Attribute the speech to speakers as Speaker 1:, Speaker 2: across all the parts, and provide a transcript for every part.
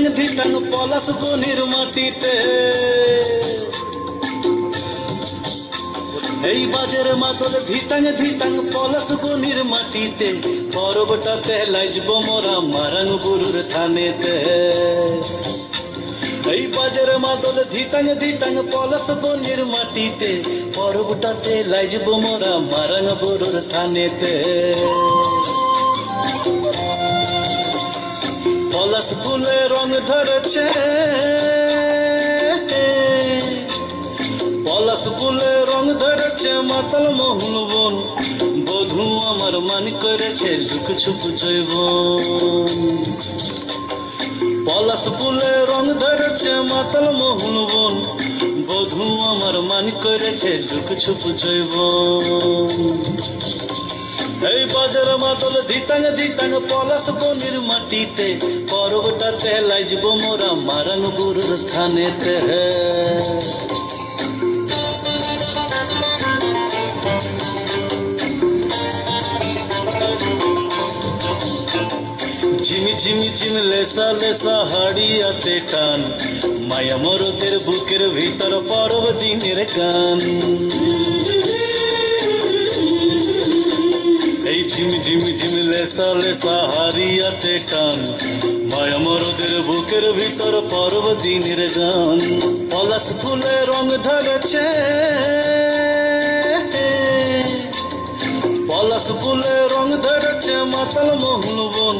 Speaker 1: ধিতাং পলাশ বনির মাটিতে এই বাজের মাদল ধিতাং পলাশ বনির মাটিতে পরবটাতে লাইজব মোরা মারাং বুরুর থানেতে এই বাজের মাদল ধিতাং পলাশ বনির মাটিতে পরবটাতে লাইজব মোরা মারাং বুরুর থানেতে পলাশ ফুলে রং ধরেছে পলাশ ফুলে রং ধরেছে মাতাল মোহন বন বধূ আমার মান করেছে লুক ছুপ জৈবন পলাশ ফুলে রং ধরেছে মাতাল মোহন বন বধূ আমার মান করেছে লুক ছুপ জৈবন এই বাজার মাদল ধিতাং পলাশ বনির মাটিতে পরবটাতে লাইজব মোরা মারাং বুরুর থানেতে ঝিমি লেসা লেসা হাড়িয়াতে টান মায়া মরদের বুকের ভিতর পরব দিনের গান এই ঝিমি লেসা লেসা হারিয়াতে টান মায়া মরদের বুকের ভিতর পরব দিনের গান পলাশ ফুলে রং ধরেছে পলাশ ফুলে রং ধরেছে মাতাল মোহন বন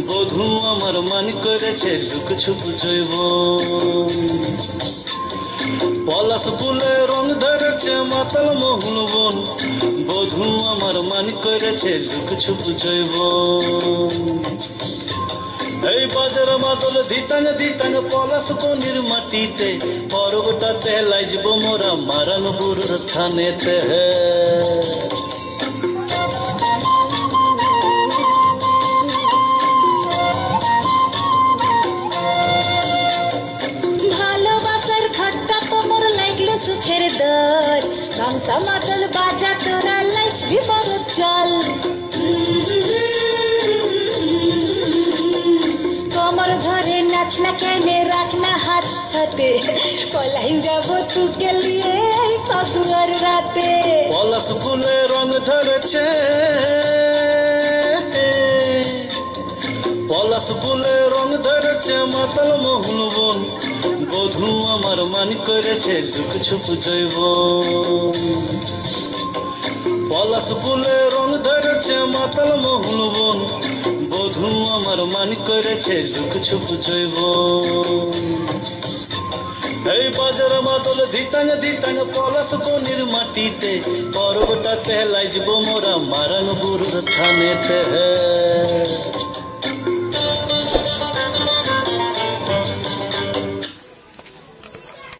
Speaker 1: বধূ আমার মান করেছে লুক ছুপ জৈবন পলাশ ফুলে রং ধরেছে মাতাল মোহন বন বধূ আমার মান করেছে লুক ছুপ জৈবন এই বাজার মাদল ধিতাং পলাশ বনির মাটিতে পরবটাতে লাইজব মোরা মারাং বুরুর থানেতে
Speaker 2: সুখের দর গামছা মাদল বাজা তোরা লাইছবি বড় চল কমর ধরে নাচ না কেনে রাখ না হাত হাতে পলাই যাব তোকে লিয়ে সদুয়ার রাতে
Speaker 1: পলাশ ফুলে রং ধরেছে পলাশ ফুলে রং ধরেছে মাতাল মোহন বন বধূ আমার মান করেছে লুক ছুপ জৈবন পলাশ ফুলে রং ধরেছে মাতাল মোহন বন বধূ আমার মান করেছে লুক ছুপ জৈবন এই বাজার মাদল ধিতাং পলাশ বনির মাটিতে পরবটাতে লাইজব মোরা মারাং বুরুর থানেতে